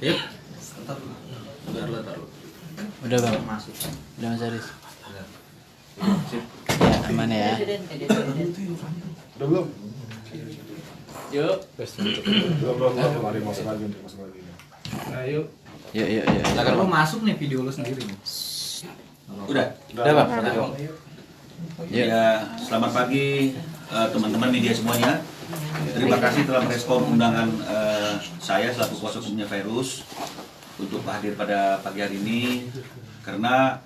Ya. Udah bang, udah Mas Aris. Ya aman ya. Udah belum? Yuk. Belum. Mari masuk lagi. Ayo. Yuk. Silakan lu masuk nih video lu sendiri. Udah Bang. Ya, selamat pagi teman-teman media semuanya. Terima kasih telah merespon undangan saya selaku kuasa hukumnya Virus untuk hadir pada pagi hari ini, karena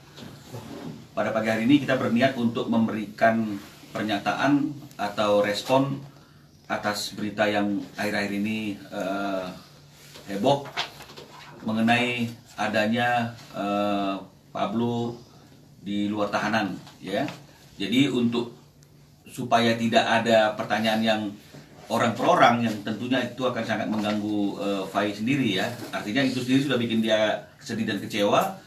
pada pagi hari ini kita berniat untuk memberikan pernyataan atau respon atas berita yang akhir-akhir ini heboh mengenai adanya Pablo di luar tahanan, ya. Jadi untuk supaya tidak ada pertanyaan yang orang per orang, yang tentunya itu akan sangat mengganggu Fai sendiri, ya. Artinya itu sendiri sudah bikin dia sedih dan kecewa.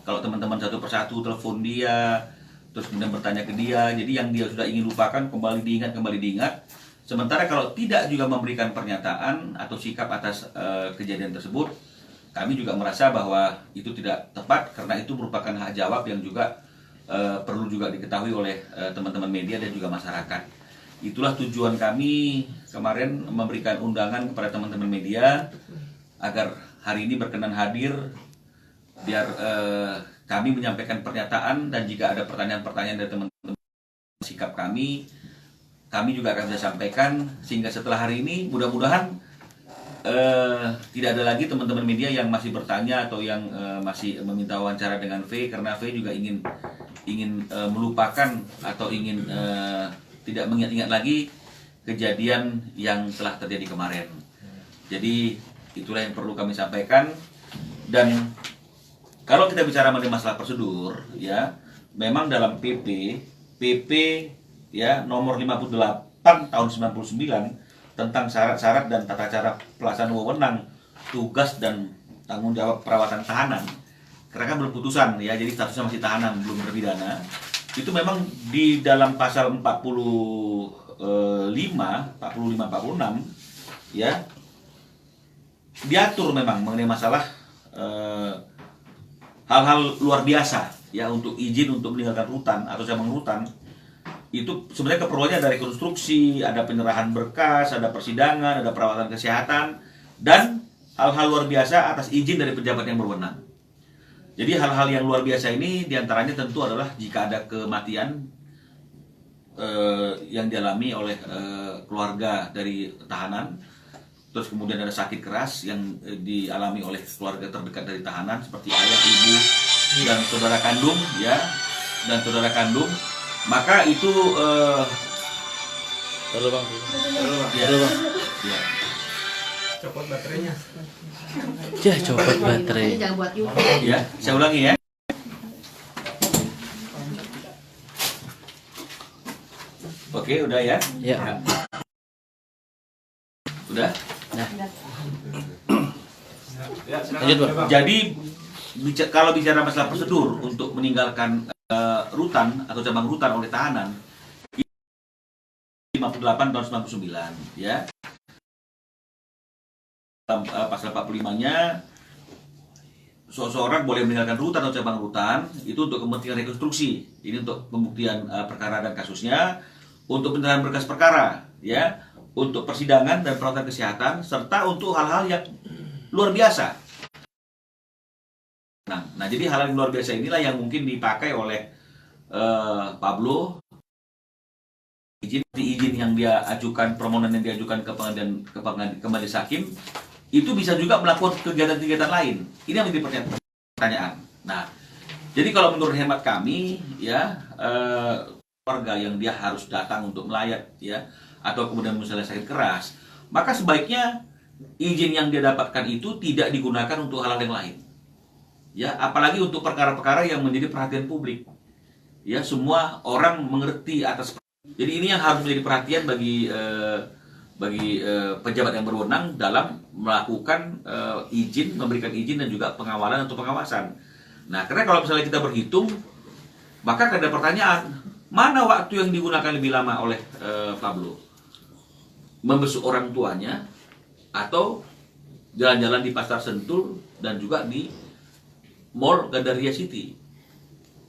Kalau teman-teman satu persatu telepon dia, terus kemudian bertanya ke dia, jadi yang dia sudah ingin lupakan kembali diingat. Sementara kalau tidak juga memberikan pernyataan atau sikap atas kejadian tersebut, kami juga merasa bahwa itu tidak tepat, karena itu merupakan hak jawab yang juga perlu juga diketahui oleh teman-teman media dan juga masyarakat. Itulah tujuan kami kemarin memberikan undangan kepada teman-teman media agar hari ini berkenan hadir, biar kami menyampaikan pernyataan, dan jika ada pertanyaan-pertanyaan dari teman-teman sikap kami juga akan bisa sampaikan, sehingga setelah hari ini mudah-mudahan tidak ada lagi teman-teman media yang masih bertanya atau yang masih meminta wawancara dengan V, karena V juga ingin melupakan atau ingin tidak mengingat-ingat lagi kejadian yang telah terjadi kemarin. Jadi itulah yang perlu kami sampaikan. Dan kalau kita bicara mengenai masalah prosedur, ya, memang dalam PP ya nomor 58 tahun 99 tentang syarat-syarat dan tata cara pelaksanaan wewenang, tugas dan tanggung jawab perawatan tahanan. Karena kan belum putusan, ya, jadi statusnya masih tahanan, belum terpidana. Itu memang di dalam pasal 45, 46, ya, diatur memang mengenai masalah hal-hal luar biasa, ya, untuk izin untuk meninggalkan rutan atau cabang rutan. Itu sebenarnya keperluannya ada rekonstruksi, ada penyerahan berkas, ada persidangan, ada perawatan kesehatan, dan hal-hal luar biasa atas izin dari pejabat yang berwenang. Jadi hal-hal yang luar biasa ini diantaranya tentu adalah jika ada kematian yang dialami oleh keluarga dari tahanan, terus kemudian ada sakit keras yang dialami oleh keluarga terdekat dari tahanan seperti ayah, ibu, dan saudara kandung, ya, maka itu Halo bang. ya. Copot baterainya. Ya copot baterai. Jangan buat YouTube. Ya, saya ulangi, ya. Oke, udah, ya. Ya. Udah. Nah. Ya, Lanjut bang. Jadi kalau bicara masalah prosedur untuk meninggalkan rutan atau cabang rutan oleh tahanan, 58 tahun 99, ya. Pasal 45-nya, seseorang boleh meninggalkan rutan atau cabang rutan itu untuk kepentingan rekonstruksi. Ini untuk pembuktian perkara dan kasusnya, untuk penyerahan berkas perkara, ya, untuk persidangan dan perawatan kesehatan, serta untuk hal-hal yang luar biasa. Nah, jadi hal yang luar biasa inilah yang mungkin dipakai oleh Pablo. Izin yang dia ajukan, permohonan yang diajukan ke majelis hakim, itu bisa juga melakukan kegiatan-kegiatan lain. Ini yang menjadi pertanyaan. Nah, jadi kalau menurut hemat kami, ya, keluarga yang dia harus datang untuk melayat, ya, atau kemudian misalnya sakit keras, maka sebaiknya izin yang dia dapatkan itu tidak digunakan untuk hal-hal yang lain, ya, apalagi untuk perkara-perkara yang menjadi perhatian publik, ya, semua orang mengerti atas. Jadi ini yang harus menjadi perhatian bagi pejabat yang berwenang dalam melakukan izin, memberikan izin dan juga pengawalan atau pengawasan. Nah, karena kalau misalnya kita berhitung, maka ada pertanyaan, mana waktu yang digunakan lebih lama oleh Pablo? Membesuk orang tuanya atau jalan-jalan di Pasar Sentul dan juga di Mall Gandaria City?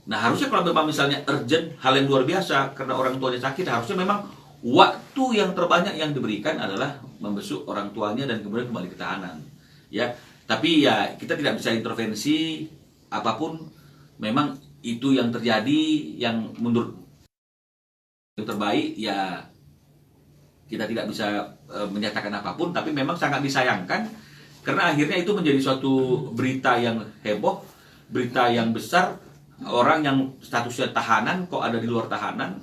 Nah, harusnya kalau memang misalnya urgent, hal yang luar biasa karena orang tuanya sakit, harusnya memang waktu yang terbanyak yang diberikan adalah membesuk orang tuanya dan kemudian kembali ke tahanan. Ya, tapi ya kita tidak bisa intervensi apapun. Memang itu yang terjadi, yang menurut yang terbaik, ya kita tidak bisa menyatakan apapun, tapi memang sangat disayangkan karena akhirnya itu menjadi suatu berita yang heboh, berita yang besar. Orang yang statusnya tahanan kok ada di luar tahanan,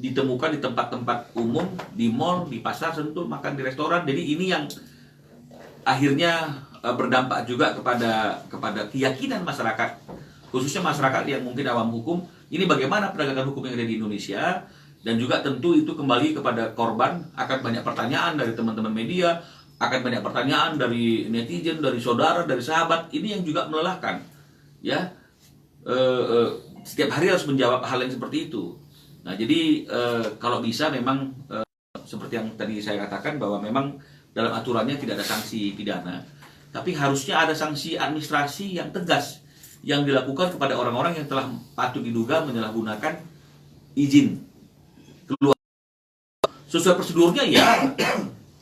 ditemukan di tempat-tempat umum, di mall, di pasar Sentul, makan di restoran. Jadi ini yang akhirnya berdampak juga kepada keyakinan masyarakat, khususnya masyarakat yang mungkin awam hukum. Ini bagaimana penegakan hukum yang ada di Indonesia, dan juga tentu itu kembali kepada korban. Akan banyak pertanyaan dari teman-teman media, akan banyak pertanyaan dari netizen, dari saudara, dari sahabat. Ini yang juga melelahkan, ya. Setiap hari harus menjawab hal yang seperti itu. Nah, jadi kalau bisa memang seperti yang tadi saya katakan, bahwa memang dalam aturannya tidak ada sanksi pidana, tapi harusnya ada sanksi administrasi yang tegas yang dilakukan kepada orang-orang yang telah patut diduga menyalahgunakan izin keluar. Sesuai prosedurnya ya,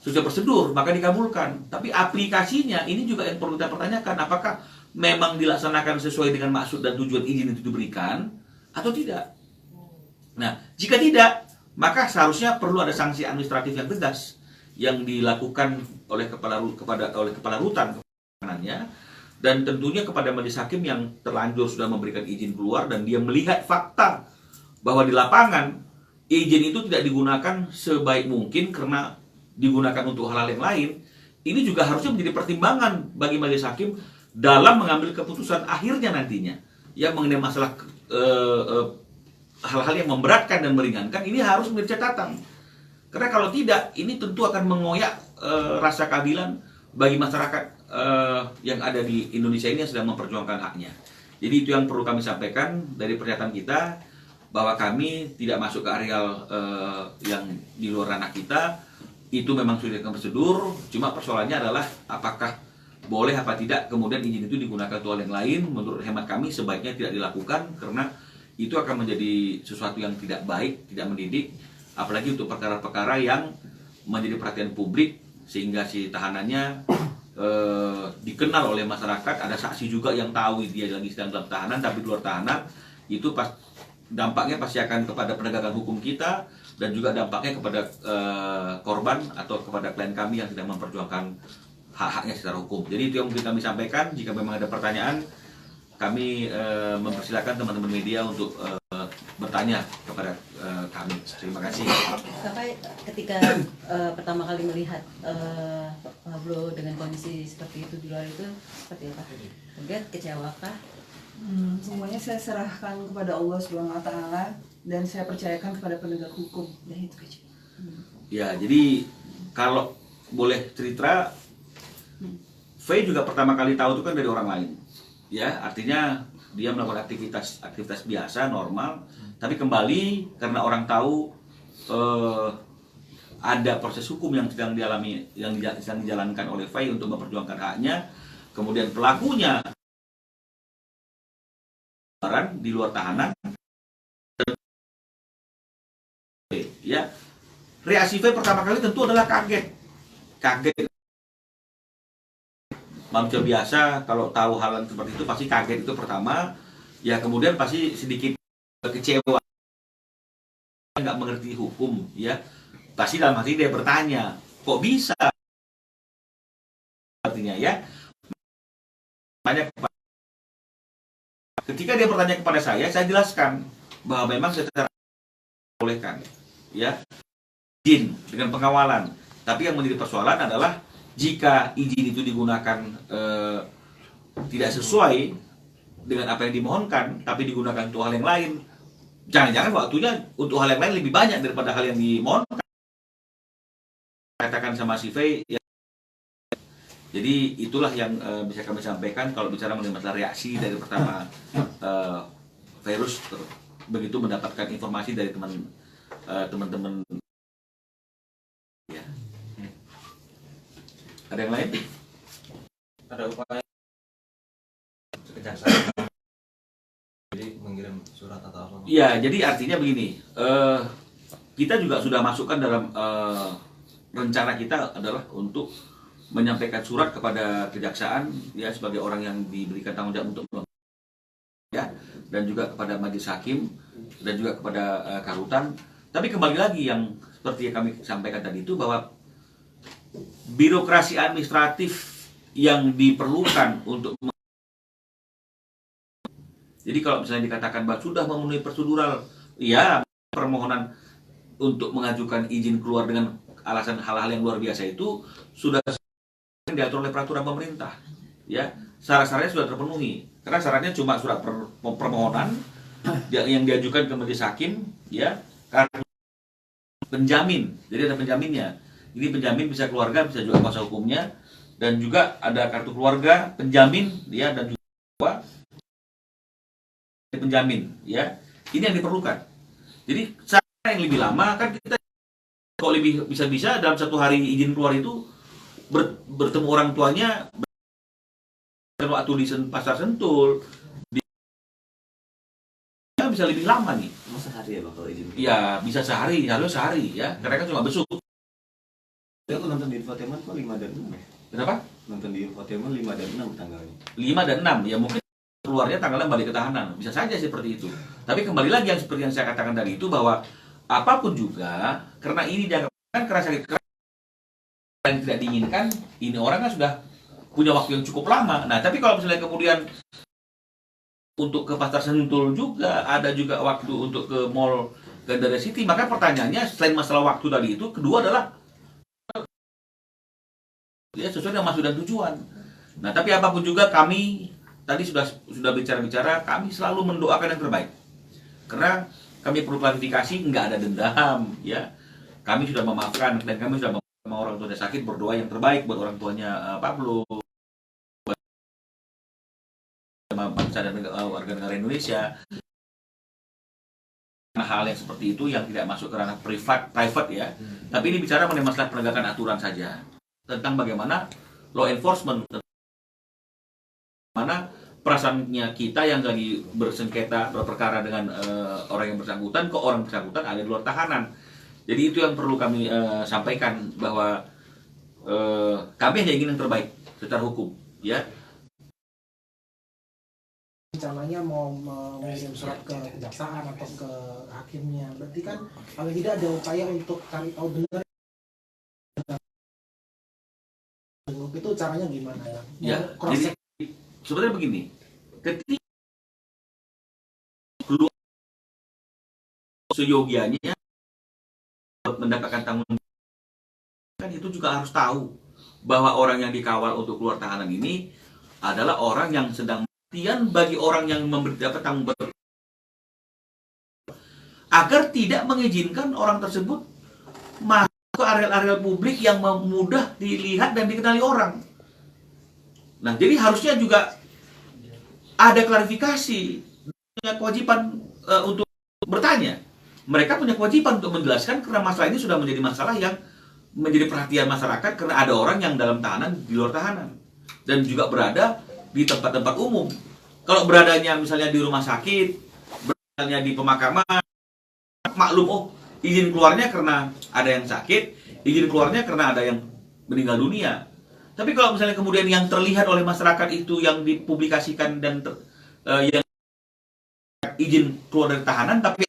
sesuai prosedur maka dikabulkan. Tapi aplikasinya ini juga yang perlu kita pertanyakan, apakah memang dilaksanakan sesuai dengan maksud dan tujuan izin itu diberikan atau tidak. Nah, jika tidak, maka seharusnya perlu ada sanksi administratif yang tegas yang dilakukan oleh kepala rutan kewenangannya, dan tentunya kepada majelis hakim yang terlanjur sudah memberikan izin keluar dan dia melihat fakta bahwa di lapangan izin itu tidak digunakan sebaik mungkin karena digunakan untuk hal-hal yang lain. Ini juga harusnya menjadi pertimbangan bagi majelis hakim dalam mengambil keputusan akhirnya nantinya, ya, mengenai masalah hal-hal yang memberatkan dan meringankan. Ini harus menjadi catatan, karena kalau tidak, ini tentu akan mengoyak rasa keadilan bagi masyarakat yang ada di Indonesia ini yang sedang memperjuangkan haknya. Jadi itu yang perlu kami sampaikan dari pernyataan kita, bahwa kami tidak masuk ke areal yang di luar ranah kita. Itu memang sudah dengan prosedur, cuma persoalannya adalah apakah boleh apa tidak kemudian izin itu digunakan untuk hal yang lain. Menurut hemat kami sebaiknya tidak dilakukan, karena itu akan menjadi sesuatu yang tidak baik, tidak mendidik, apalagi untuk perkara-perkara yang menjadi perhatian publik sehingga si tahanannya dikenal oleh masyarakat. Ada saksi juga yang tahu dia lagi sedang dalam tahanan, tapi di luar tahanan. Itu dampaknya pasti akan kepada penegakan hukum kita, dan juga dampaknya kepada korban atau kepada klien kami yang sedang memperjuangkan hak-haknya secara hukum. Jadi itu yang mungkin kami sampaikan. Jika memang ada pertanyaan, kami mempersilakan teman-teman media untuk bertanya kepada kami. Terima kasih. Sampai ketika pertama kali melihat Pablo dengan kondisi seperti itu di luar itu, seperti apa? Mungkin kecewakah? Semuanya saya serahkan kepada Allah SWT, dan saya percayakan kepada penegak hukum. Dan itu aja. Ya, jadi kalau boleh cerita, V juga pertama kali tahu itu kan dari orang lain, ya, artinya dia melakukan aktivitas biasa normal, tapi kembali karena orang tahu ada proses hukum yang sedang dialami, yang sedang dijalankan oleh V untuk memperjuangkan haknya, kemudian pelakunya di luar tahanan, ya, reaksi V pertama kali tentu adalah kaget. Manusia biasa kalau tahu hal yang seperti itu pasti kaget, itu pertama. Ya, kemudian pasti sedikit kecewa, nggak mengerti hukum, ya. Pasti dalam hati dia bertanya, kok bisa? Artinya, ya. Ketika dia bertanya kepada saya jelaskan bahwa memang secara bolehkan, ya, izin dengan pengawalan. Tapi yang menjadi persoalan adalah jika izin itu digunakan tidak sesuai dengan apa yang dimohonkan, tapi digunakan untuk hal yang lain, jangan-jangan waktunya untuk hal yang lain lebih banyak daripada hal yang dimohonkan. Katakan sama si V, ya. Jadi itulah yang bisa kami sampaikan kalau bicara mengenai masalah reaksi dari pertama virus begitu mendapatkan informasi dari teman-teman. Ya. Ada yang lain? Ada upaya kejaksaan jadi mengirim surat atau apa? Ya, jadi artinya begini, kita juga sudah masukkan dalam rencana kita adalah untuk menyampaikan surat kepada kejaksaan ya sebagai orang yang diberikan tanggung jawab untuk ya, dan juga kepada majelis hakim dan juga kepada Karutan. Tapi kembali lagi yang seperti yang kami sampaikan tadi itu bahwa birokrasi administratif yang diperlukan untuk jadi kalau misalnya dikatakan bahwa sudah memenuhi prosedural, ya permohonan untuk mengajukan izin keluar dengan alasan hal-hal yang luar biasa itu sudah diatur oleh peraturan pemerintah, ya syarat-syaratnya sudah terpenuhi. Karena syaratnya cuma surat permohonan yang diajukan ke majelis hakim, ya karena penjamin, jadi ada penjaminnya. Ini penjamin bisa keluarga, bisa juga kuasa hukumnya, dan juga ada kartu keluarga, penjamin, ya dan juga penjamin, ya ini yang diperlukan. Jadi cara yang lebih lama kan kita kalau lebih bisa-bisa dalam satu hari izin keluar itu bertemu orang tuanya waktu di Pasar Sentul bisa lebih lama nih. Masa sehari ya Bang kalau izin? Ya bisa sehari, harusnya sehari ya. Mereka cuma besuk. Aku nonton di infotainment kok 5 dan 6 ya? Kenapa? Nonton di infotainment 5 dan 6 tanggalnya. 5 dan 6 ya mungkin keluarnya tanggalnya balik ke tahanan, bisa saja seperti itu. Tapi kembali lagi yang seperti yang saya katakan tadi itu bahwa apapun juga karena ini dianggap keras sakit keras yang tidak diinginkan, ini orang kan sudah punya waktu yang cukup lama. Nah tapi kalau misalnya kemudian untuk ke Pasar Sentul juga ada juga waktu untuk ke Mall Gandaria City, maka pertanyaannya selain masalah waktu tadi itu, kedua adalah ya sesuai dengan maksud dan tujuan. Nah tapi apapun juga kami tadi sudah bicara-bicara, kami selalu mendoakan yang terbaik. Karena kami perlu klarifikasi, nggak ada dendam, ya. Kami sudah memaafkan dan kami sudah sama orang tuanya sakit berdoa yang terbaik buat orang tuanya Pablo, buat bangsa dan warga negara Indonesia. Karena hal yang seperti itu yang tidak masuk ke ranah private ya. Tapi ini bicara mengenai masalah penegakan aturan saja tentang bagaimana law enforcement, mana perasaannya kita yang lagi bersengketa berperkara dengan orang yang bersangkutan ke orang bersangkutan ada di luar tahanan. Jadi itu yang perlu kami sampaikan bahwa kami hanya ingin yang terbaik secara hukum, ya. Rencananya mau mengirim surat ke kejaksaan atau ke hakimnya, berarti kan paling tidak ada upaya untuk cari tahu benar itu caranya gimana ya? Ya, jadi sebenarnya begini, ketika keluar seyogianya mendapatkan tanggung jawab, kan itu juga harus tahu bahwa orang yang dikawal untuk keluar tahanan ini adalah orang yang sedang matian bagi orang yang dapat tanggung jawab, agar tidak mengizinkan orang tersebut masuk ke area-area publik yang mudah dilihat dan dikenali orang. Nah, jadi harusnya juga ada klarifikasi, punya kewajiban untuk bertanya. Mereka punya kewajiban untuk menjelaskan karena masalah ini sudah menjadi masalah yang menjadi perhatian masyarakat karena ada orang yang dalam tahanan, di luar tahanan, dan juga berada di tempat-tempat umum. Kalau beradanya misalnya di rumah sakit, beradanya di pemakaman, maklum, oh izin keluarnya karena ada yang sakit, izin keluarnya karena ada yang meninggal dunia. Tapi kalau misalnya kemudian yang terlihat oleh masyarakat itu yang dipublikasikan dan yang izin keluar dari tahanan, tapi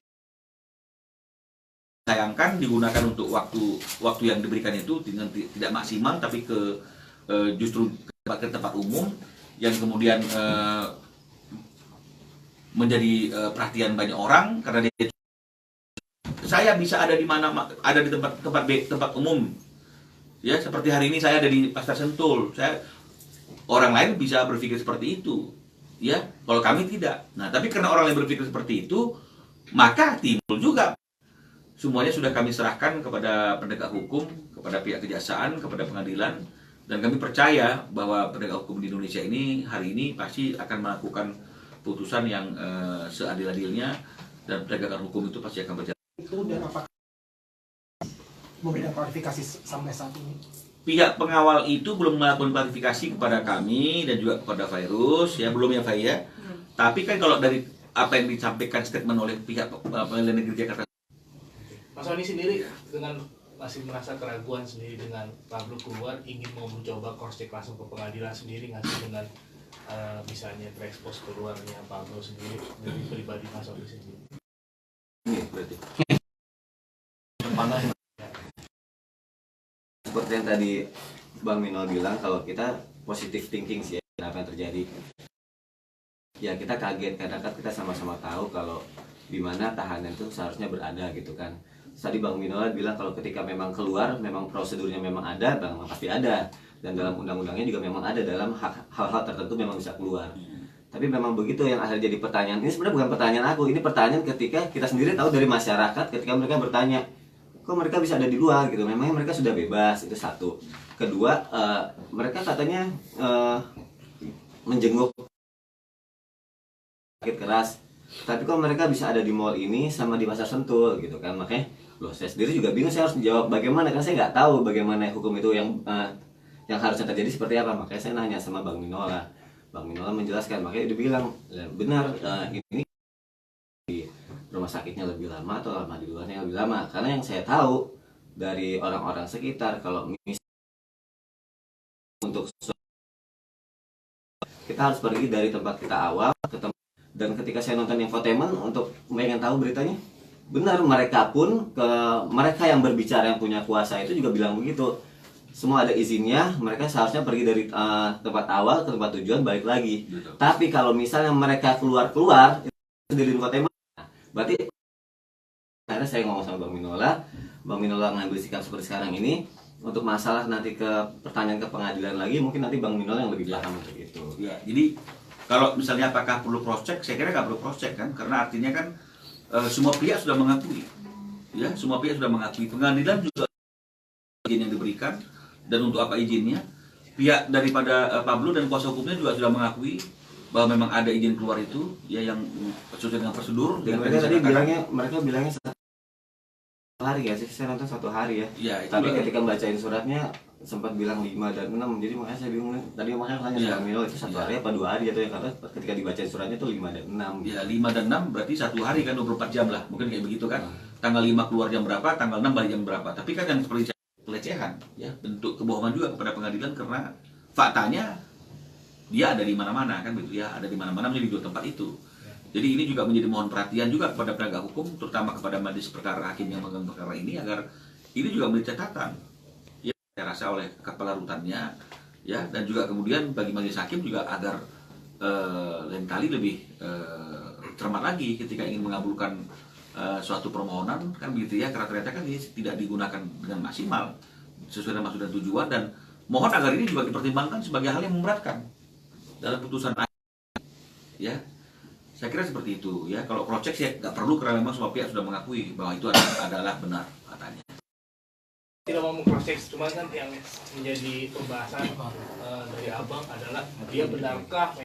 sayangkan digunakan untuk waktu yang diberikan itu dengan tidak maksimal, tapi justru ke tempat umum yang kemudian menjadi perhatian banyak orang karena dia saya bisa ada di mana, ada di tempat umum. Ya, seperti hari ini saya ada di Pasar Sentul. Orang lain bisa berpikir seperti itu. Ya, kalau kami tidak. Nah, tapi karena orang lain berpikir seperti itu, maka timbul juga. Semuanya sudah kami serahkan kepada penegak hukum, kepada pihak kejaksaan, kepada pengadilan, dan kami percaya bahwa penegak hukum di Indonesia ini hari ini pasti akan melakukan putusan yang seadil-adilnya dan penegakan hukum itu pasti akan berjalan. Itu dan apakah memberikan klarifikasi sampai saat ini? Pihak pengawal itu belum melakukan klarifikasi kepada kami dan juga kepada Virus, ya belum ya Fai ya. Tapi kan kalau dari apa yang disampaikan statement oleh pihak Pengadilan Negeri Jakarta, Mas Wani sendiri dengan masih merasa keraguan sendiri dengan Pablo keluar, ingin mau mencoba cross check langsung ke pengadilan sendiri nggak sih dengan misalnya terekspos keluarnya Pablo sendiri dari pribadi Mas Wani sendiri? ini berarti. Seperti yang tadi Bang Minol bilang, kalau kita positive thinking sih ya, apa yang terjadi. Ya kita kaget karena kan kita sama-sama tahu kalau di mana tahanan itu seharusnya berada gitu kan. Tadi Bang Minol bilang kalau ketika memang keluar, memang prosedurnya memang ada, memang pasti ada. Dan dalam undang-undangnya juga memang ada, dalam hal-hal tertentu memang bisa keluar. Tapi memang begitu yang akhirnya jadi pertanyaan. Ini sebenarnya bukan pertanyaan aku, ini pertanyaan ketika kita sendiri tahu dari masyarakat ketika mereka bertanya, kok mereka bisa ada di luar gitu, memangnya mereka sudah bebas, itu satu. Kedua, mereka katanya menjenguk sakit keras, tapi kok mereka bisa ada di mall ini sama di Pasar Sentul gitu kan. Makanya loh, saya sendiri juga bingung, saya harus menjawab bagaimana, kan saya nggak tahu bagaimana hukum itu yang harusnya terjadi seperti apa. Makanya saya nanya sama Bang Minola. Bang Minola menjelaskan, makanya dia bilang benar, ini di rumah sakitnya lebih lama atau lama di luarnya lebih lama. Karena yang saya tahu dari orang-orang sekitar, kalau untuk kita harus pergi dari tempat kita awal ke tempat. Dan ketika saya nonton infotainment untuk pengen tahu beritanya, benar mereka pun mereka yang berbicara yang punya kuasa itu juga bilang begitu. Semua ada izinnya, mereka seharusnya pergi dari tempat awal ke tempat tujuan balik lagi. Betul. Tapi kalau misalnya mereka keluar itu dari infotainment, berarti akhirnya saya ngomong sama Bang Minola ngambil sikap seperti sekarang ini. Untuk masalah nanti ke pertanyaan ke pengadilan lagi, mungkin nanti Bang Minola yang lebih paham untuk itu. Ya, jadi kalau misalnya apakah perlu cross check, saya kira nggak perlu cross check kan, karena artinya kan semua pihak sudah mengakui, ya semua pihak sudah mengakui. Pengadilan juga izin yang diberikan dan untuk apa izinnya, pihak daripada Pablo dan kuasa hukumnya juga sudah mengakui bahwa memang ada izin keluar itu, ya yang sesuai dengan prosedur. Dan mereka tadi bilangnya 1 hari ya sih, saya nonton 1 hari ya. Ya, tapi ketika bacain suratnya sempat bilang 5 dan 6, jadi makanya saya bingung. Tadi makanya tanya sama Milo itu 1 hari apa 2 hari atau ya, karena ketika dibacain suratnya itu 5 dan 6. Ya 5 dan 6 berarti 1 hari kan 24 jam lah, mungkin kayak begitu kan. Tanggal 5 keluar jam berapa, tanggal 6 balik jam berapa. Tapi kan yang seperti pelecehan, ya bentuk kebohongan juga kepada pengadilan karena faktanya dia ada di mana-mana kan begitu ya, ada di mana-mana menjadi 2 tempat itu. Jadi ini juga menjadi mohon perhatian juga kepada penegak hukum, terutama kepada majelis perkara hakim yang memegang perkara ini, agar ini juga menjadi catatan. Ya, saya rasa oleh kepala rutannya, ya, dan juga kemudian bagi majelis hakim juga agar lain kali lebih cermat lagi ketika ingin mengabulkan suatu permohonan kan begitu ya, karena ternyata kan ini tidak digunakan dengan maksimal sesuai dengan maksud dan tujuan, dan mohon agar ini juga dipertimbangkan sebagai hal yang memberatkan dalam putusan ya. Saya kira seperti itu ya. Kalau cross-check sih nggak perlu karena memang semua pihak sudah mengakui bahwa itu adalah benar katanya. Tidak mau meng-cross-check, cuma kan yang menjadi pembahasan dari Abang adalah dia benarkah